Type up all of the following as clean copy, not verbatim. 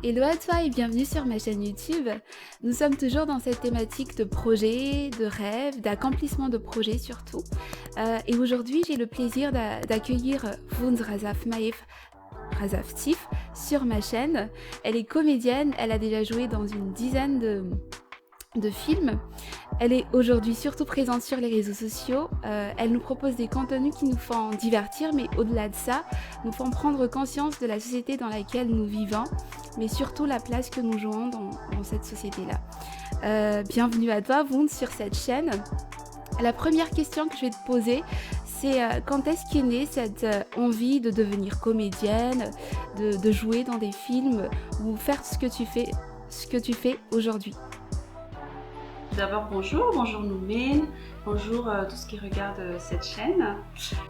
Hello à toi et bienvenue sur ma chaîne YouTube. Nous sommes toujours dans cette thématique de projets, de rêves, d'accomplissement de projets surtout. Et aujourd'hui, j'ai le plaisir d'accueillir Wound Razaftif sur ma chaîne. Elle est comédienne, elle a déjà joué dans une dizaine de films. Elle est aujourd'hui surtout présente sur les réseaux sociaux. Elle nous propose des contenus qui nous font divertir, mais au-delà de ça, nous font prendre conscience de la société dans laquelle nous vivons, mais surtout la place que nous jouons dans cette société-là. Bienvenue à toi, Wound, sur cette chaîne. La première question que je vais te poser, c'est quand est-ce qu'est née cette envie de devenir comédienne, de jouer dans des films ou faire ce que tu fais aujourd'hui? D'abord, bonjour Noumen, bonjour tous ceux qui regardent cette chaîne.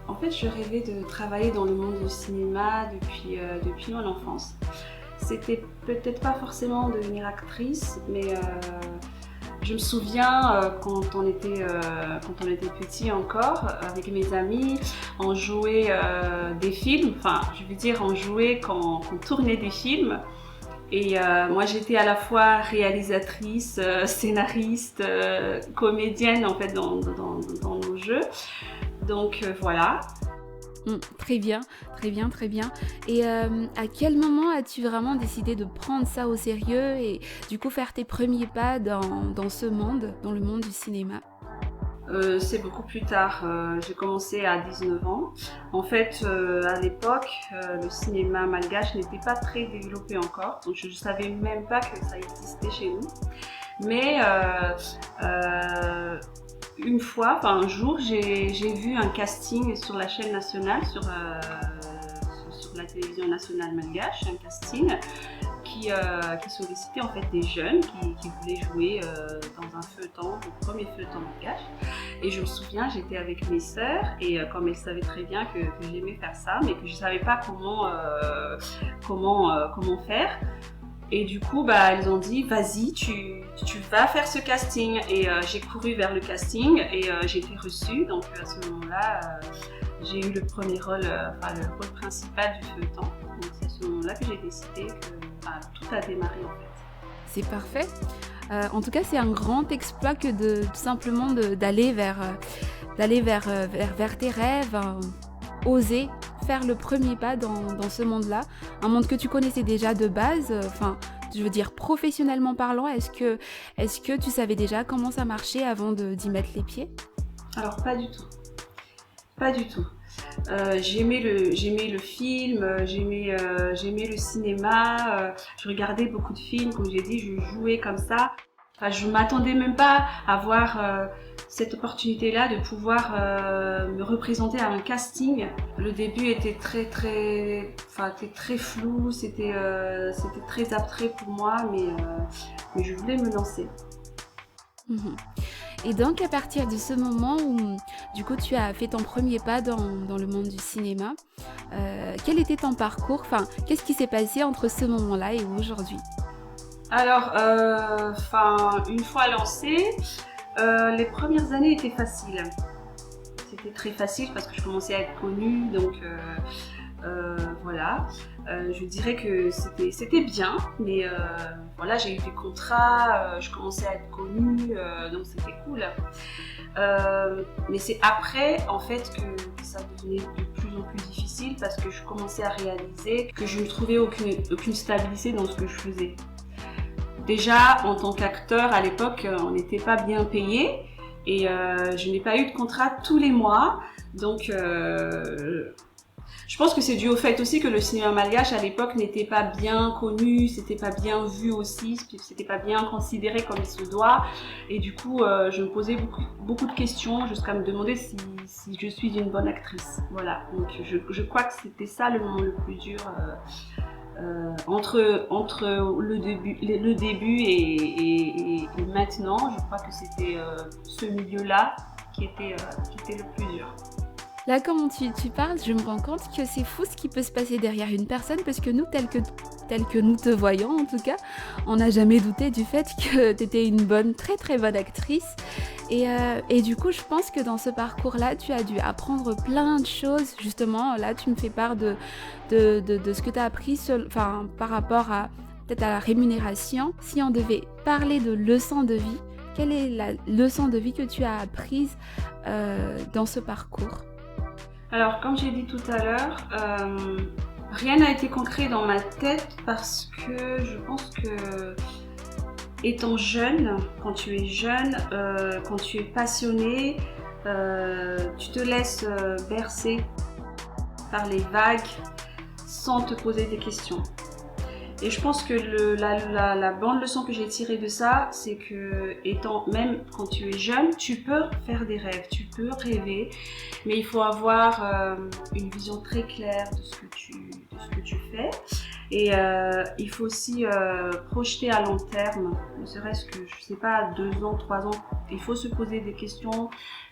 En fait, je rêvais de travailler dans le monde du cinéma depuis mon enfance. C'était peut-être pas forcément devenir actrice, mais je me souviens quand on était petit encore, avec mes amis, on jouait des films, enfin je veux dire on jouait quand on tournait des films. Et moi j'étais à la fois réalisatrice, scénariste, comédienne en fait dans nos jeux. Donc voilà. Très bien, très bien, très bien. Et à quel moment as-tu vraiment décidé de prendre ça au sérieux et du coup faire tes premiers pas dans ce monde, dans le monde du cinéma? C'est beaucoup plus tard. J'ai commencé à 19 ans. En fait, à l'époque, le cinéma malgache n'était pas très développé encore. Donc, je ne savais même pas que ça existait chez nous. Mais une fois, enfin un jour, j'ai vu un casting sur la chaîne nationale, sur la télévision nationale malgache, un casting qui sollicitait en fait des jeunes qui voulaient jouer dans un feuilleton, le premier feuilleton malgache. Et je me souviens, j'étais avec mes sœurs et comme elles savaient très bien que j'aimais faire ça, mais que je ne savais pas comment faire. Et du coup, elles ont dit, vas-y, tu vas faire ce casting. Et j'ai couru vers le casting et j'ai été reçue. Donc à ce moment-là, j'ai eu le premier rôle, le rôle principal du feuilleton. Donc c'est à ce moment-là que j'ai décidé que tout a démarré en fait. C'est parfait. En tout cas, c'est un grand exploit que tout simplement d'aller vers tes rêves, oser faire le premier pas dans ce monde-là, un monde que tu connaissais déjà de base, je veux dire professionnellement parlant. Est-ce que tu savais déjà comment ça marchait avant d'y mettre les pieds? Alors pas du tout. J'aimais le film, j'aimais le cinéma, je regardais beaucoup de films, comme j'ai dit, je jouais comme ça. Enfin, je ne m'attendais même pas à avoir cette opportunité-là de pouvoir me représenter à un casting. Le début était très flou, c'était très abstrait pour moi, mais je voulais me lancer. Mmh. Et donc à partir de ce moment où du coup tu as fait ton premier pas dans le monde du cinéma, quel était ton parcours? Enfin, qu'est-ce qui s'est passé entre ce moment-là et aujourd'hui? Alors, une fois lancée, les premières années étaient faciles. C'était très facile parce que je commençais à être connue, donc voilà. Je dirais que c'était bien, mais voilà, j'ai eu des contrats, je commençais à être connue, donc c'était cool. Mais c'est après, en fait, que ça devenait de plus en plus difficile parce que je commençais à réaliser que je ne trouvais aucune stabilité dans ce que je faisais. Déjà, en tant qu'acteur, à l'époque, on n'était pas bien payé et je n'ai pas eu de contrat tous les mois. Donc, je pense que c'est dû au fait aussi que le cinéma malgache à l'époque n'était pas bien connu, c'était pas bien vu aussi, c'était pas bien considéré comme il se doit. Et du coup, je me posais beaucoup de questions jusqu'à me demander si je suis une bonne actrice. Voilà, donc je crois que c'était ça le moment le plus dur. Entre le début et maintenant, je crois que c'était ce milieu-là qui était le plus dur. Là, comment tu parles, je me rends compte que c'est fou ce qui peut se passer derrière une personne, parce que nous, tel que nous te voyons en tout cas, on n'a jamais douté du fait que tu étais une très très bonne actrice. Et du coup, je pense que dans ce parcours-là, tu as dû apprendre plein de choses. Justement, là, tu me fais part de ce que tu as appris par rapport peut-être à la rémunération. Si on devait parler de leçons de vie, quelle est la leçon de vie que tu as apprise dans ce parcours? Alors, comme j'ai dit tout à l'heure, rien n'a été concret dans ma tête parce que je pense que étant jeune, quand tu es jeune, quand tu es passionné, tu te laisses bercer par les vagues sans te poser des questions. Et je pense que la bonne leçon que j'ai tirée de ça, c'est que même quand tu es jeune, tu peux faire des rêves, tu peux rêver, mais il faut avoir une vision très claire de ce que tu fais. Et il faut aussi projeter à long terme, ne serait-ce que, je sais pas, 2 ans, 3 ans. Il faut se poser des questions.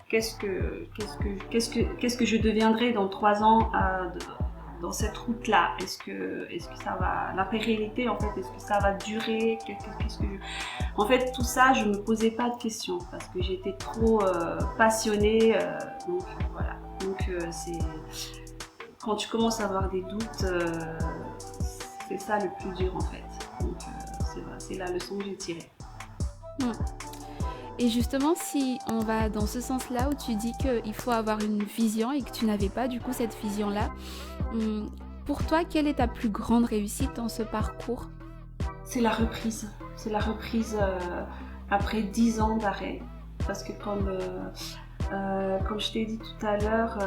Qu'est-ce que je deviendrai dans 3 ans dans cette route-là? Est-ce que ça va, la pérennité en fait, est-ce que ça va durer? En fait, tout ça, je me posais pas de questions parce que j'étais trop passionnée. Donc voilà. Donc c'est quand tu commences à avoir des doutes, c'est ça le plus dur en fait. Donc c'est la leçon que j'ai tirée. Et justement, si on va dans ce sens-là où tu dis qu'il faut avoir une vision et que tu n'avais pas du coup cette vision-là, pour toi, quelle est ta plus grande réussite dans ce parcours? C'est la reprise. C'est la reprise après 10 ans d'arrêt. Parce que comme je t'ai dit tout à l'heure,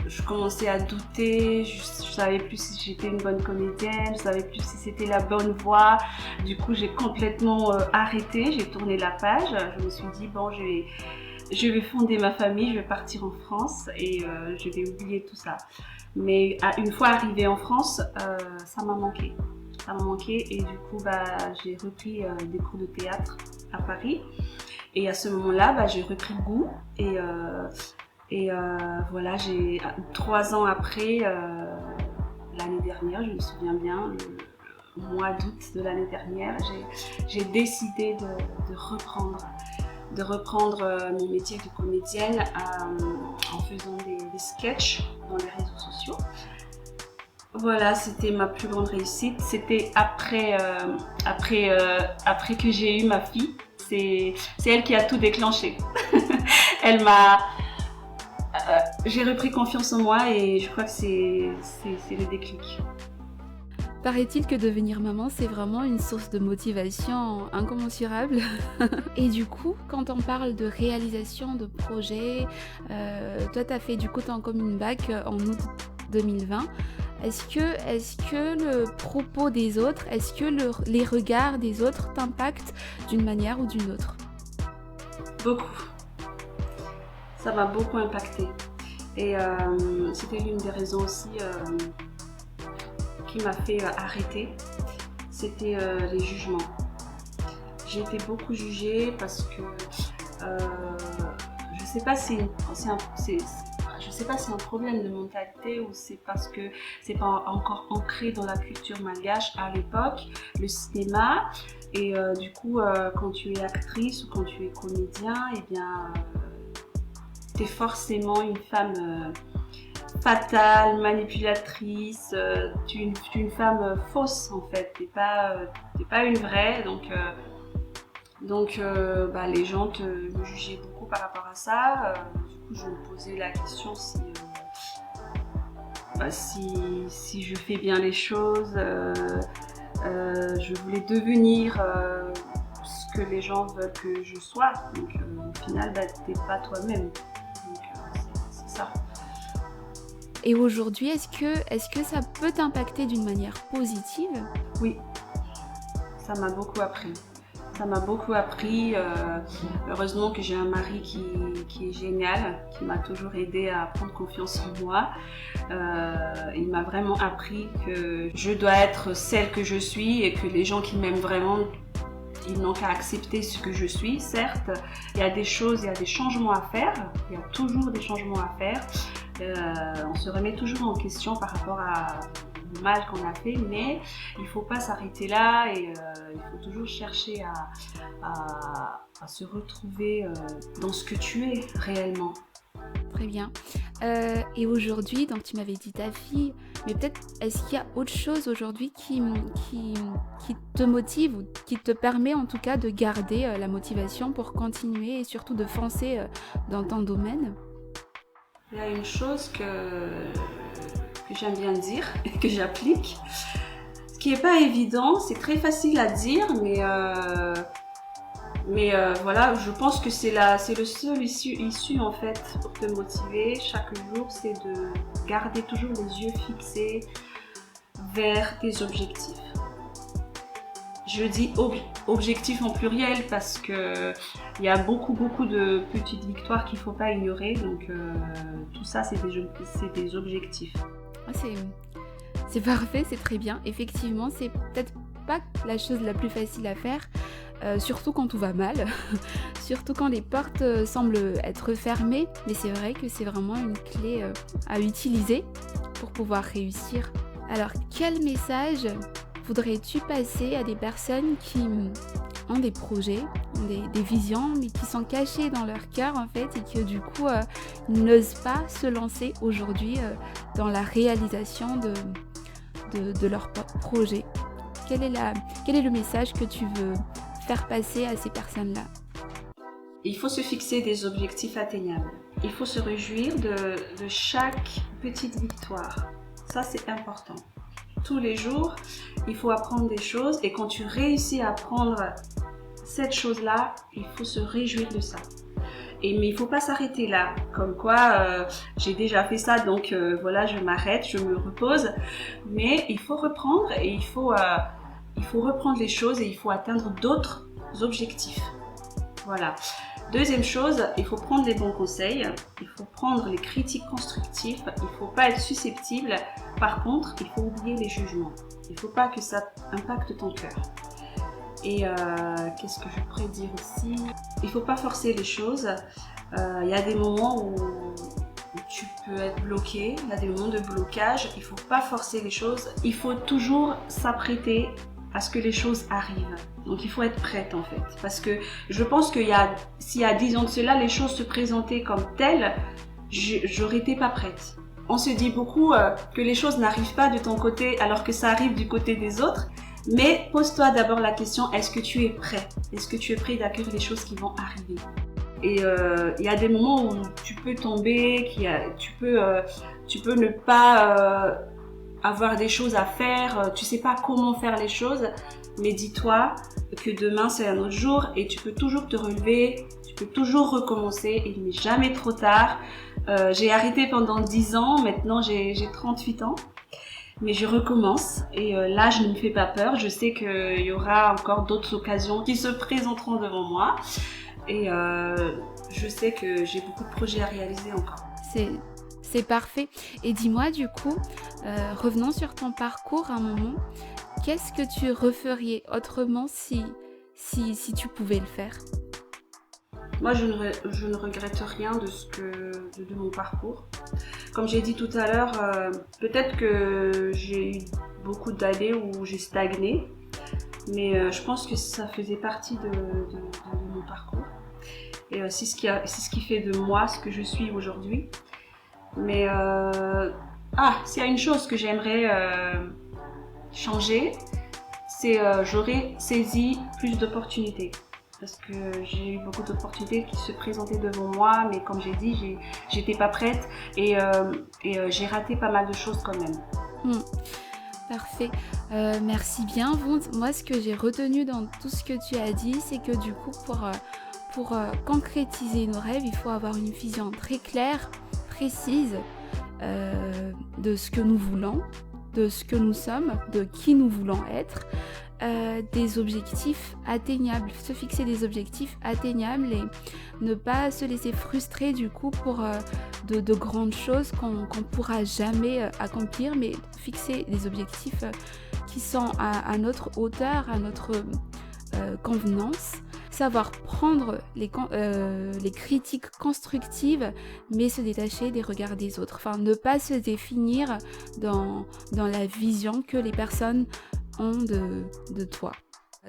je commençais à douter, je savais plus si j'étais une bonne comédienne, je savais plus si c'était la bonne voie. Du coup, j'ai complètement arrêté, j'ai tourné la page. Je me suis dit, bon, je vais fonder ma famille, je vais partir en France et je vais oublier tout ça. Mais une fois arrivée en France, ça m'a manqué. Ça m'a manqué et du coup, j'ai repris des cours de théâtre à Paris. Et à ce moment-là, j'ai repris goût et voilà, 3 ans après, l'année dernière, je me souviens bien, le mois d'août de l'année dernière, j'ai décidé de reprendre mon métier de comédienne en faisant des sketchs dans les réseaux sociaux. Voilà, c'était ma plus grande réussite. C'était après que j'ai eu ma fille. C'est elle qui a tout déclenché. J'ai repris confiance en moi et je crois que c'est le déclic. Paraît-il que devenir maman, c'est vraiment une source de motivation incommensurable. Et du coup, quand on parle de réalisation de projets, toi, tu as fait du coup ton Coming Back en août 2020. Est-ce que le propos des autres, est-ce que les regards des autres t'impactent d'une manière ou d'une autre? Beaucoup. Ça m'a beaucoup impacté. Et c'était l'une des raisons aussi qui m'a fait arrêter. C'était les jugements. J'ai été beaucoup jugée parce que je sais pas si c'est un problème de mentalité ou c'est parce que c'est pas encore ancré dans la culture malgache à l'époque, le cinéma. Et du coup, quand tu es actrice ou quand tu es comédien, eh bien, t'es forcément une femme fatale, manipulatrice. Tu es une femme fausse en fait. T'es pas une vraie. Donc, les gens me jugeaient beaucoup par rapport à ça. Du coup, je me posais la question si je fais bien les choses. Je voulais devenir ce que les gens veulent que je sois. Donc, au final, t'es pas toi-même. Donc, c'est ça. Et aujourd'hui, est-ce que ça peut t'impacter d'une manière positive? Oui, ça m'a beaucoup appris. Ça m'a beaucoup appris. Heureusement que j'ai un mari qui est génial, qui m'a toujours aidé à prendre confiance en moi. Il m'a vraiment appris que je dois être celle que je suis et que les gens qui m'aiment vraiment, ils n'ont qu'à accepter ce que je suis. Certes, il y a des changements à faire. Il y a toujours des changements à faire. On se remet toujours en question par rapport au mal qu'on a fait, mais il ne faut pas s'arrêter là et il faut toujours chercher à se retrouver dans ce que tu es réellement. Très bien. Et aujourd'hui, donc tu m'avais dit ta fille, mais peut-être est-ce qu'il y a autre chose aujourd'hui qui te motive ou qui te permet en tout cas de garder la motivation pour continuer et surtout de foncer dans ton domaine? Il y a une chose que j'aime bien dire et que j'applique. Ce qui n'est pas évident, c'est très facile à dire, mais voilà, je pense que c'est le seul issue en fait pour te motiver chaque jour, c'est de garder toujours les yeux fixés vers tes objectifs. Je dis objectifs en pluriel parce que il y a beaucoup de petites victoires qu'il ne faut pas ignorer, donc tout ça c'est des objectifs. Ah, c'est parfait, c'est très bien. Effectivement, c'est peut-être pas la chose la plus facile à faire, surtout quand tout va mal, surtout quand les portes semblent être fermées. Mais c'est vrai que c'est vraiment une clé à utiliser pour pouvoir réussir. Alors, quel message voudrais-tu passer à des personnes qui ont des projets, ont des visions, mais qui sont cachées dans leur cœur en fait, et que du coup n'osent pas se lancer aujourd'hui dans la réalisation de leur projet? Quel est le message que tu veux faire passer à ces personnes-là? Il faut se fixer des objectifs atteignables. Il faut se réjouir de chaque petite victoire. Ça, c'est important. Tous les jours, il faut apprendre des choses et quand tu réussis à apprendre cette chose-là, il faut se réjouir de ça. Mais il ne faut pas s'arrêter là, comme quoi j'ai déjà fait ça, donc voilà, je m'arrête, je me repose. Mais il faut reprendre et il faut reprendre les choses et il faut atteindre d'autres objectifs. Voilà. Deuxième chose, il faut prendre les bons conseils, il faut prendre les critiques constructives, il ne faut pas être susceptible. Par contre, il faut oublier les jugements. Il ne faut pas que ça impacte ton cœur. Et qu'est-ce que je pourrais dire aussi? Il ne faut pas forcer les choses. Il y a des moments où tu peux être bloqué, il y a des moments de blocage. Il ne faut pas forcer les choses. Il faut toujours s'apprêter à ce que les choses arrivent. Donc il faut être prête en fait. Parce que je pense s'il y a 10 ans de cela, les choses se présentaient comme telles, j'aurais été pas prête. On se dit beaucoup que les choses n'arrivent pas de ton côté alors que ça arrive du côté des autres. Mais pose-toi d'abord la question, est-ce que tu es prêt? Est-ce que tu es prêt d'accueillir les choses qui vont arriver? Et il y a des moments où tu peux tomber, tu peux ne pas avoir des choses à faire, tu sais pas comment faire les choses, mais dis-toi que demain c'est un autre jour et tu peux toujours te relever, tu peux toujours recommencer, il n'est jamais trop tard. J'ai arrêté pendant 10 ans, maintenant j'ai 38 ans. Mais je recommence et là je ne me fais pas peur, je sais qu'il y aura encore d'autres occasions qui se présenteront devant moi et je sais que j'ai beaucoup de projets à réaliser encore. C'est parfait. Et dis-moi du coup, revenons sur ton parcours un moment, qu'est-ce que tu referais autrement si tu pouvais le faire? Moi, je ne regrette rien de mon parcours. Comme j'ai dit tout à l'heure, peut-être que j'ai eu beaucoup d'années où j'ai stagné, mais je pense que ça faisait partie de mon parcours. Et c'est ce qui fait de moi ce que je suis aujourd'hui. Mais s'il y a une chose que j'aimerais changer, c'est j'aurais saisi plus d'opportunités. Parce que j'ai eu beaucoup d'opportunités qui se présentaient devant moi, mais comme j'ai dit, j'étais pas prête et j'ai raté pas mal de choses quand même. Parfait, merci bien. Moi, ce que j'ai retenu dans tout ce que tu as dit, c'est que du coup, pour concrétiser nos rêves, il faut avoir une vision très claire, précise de ce que nous voulons, de ce que nous sommes, de qui nous voulons être. Des objectifs atteignables, se fixer des objectifs atteignables et ne pas se laisser frustrer du coup pour de grandes choses qu'on pourra jamais accomplir, mais fixer des objectifs qui sont à notre hauteur, à notre convenance, savoir prendre les critiques constructives mais se détacher des regards des autres, enfin ne pas se définir dans la vision que les personnes ont de toi.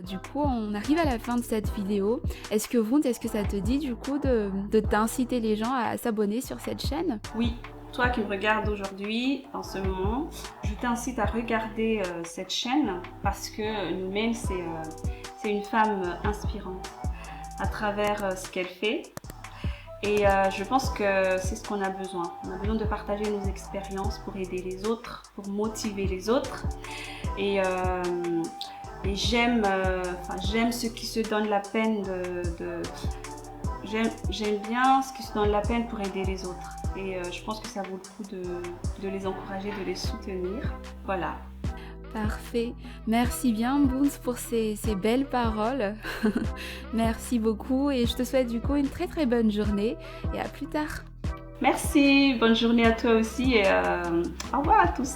Du coup, on arrive à la fin de cette vidéo. Est-ce que ça te dit du coup de t'inciter les gens à s'abonner sur cette chaîne? Oui, toi qui me regardes aujourd'hui, en ce moment, je t'incite à regarder cette chaîne parce que Noumel, c'est une femme inspirante à travers ce qu'elle fait. Et je pense que c'est ce qu'on a besoin. On a besoin de partager nos expériences pour aider les autres, pour motiver les autres. Et j'aime ceux qui se donnent la peine j'aime bien ceux qui se donnent la peine pour aider les autres. Et je pense que ça vaut le coup de les encourager, de les soutenir. Voilà. Parfait. Merci bien, Boons, pour ces belles paroles. Merci beaucoup et je te souhaite du coup une très très bonne journée et à plus tard. Merci, bonne journée à toi aussi et au revoir à tous.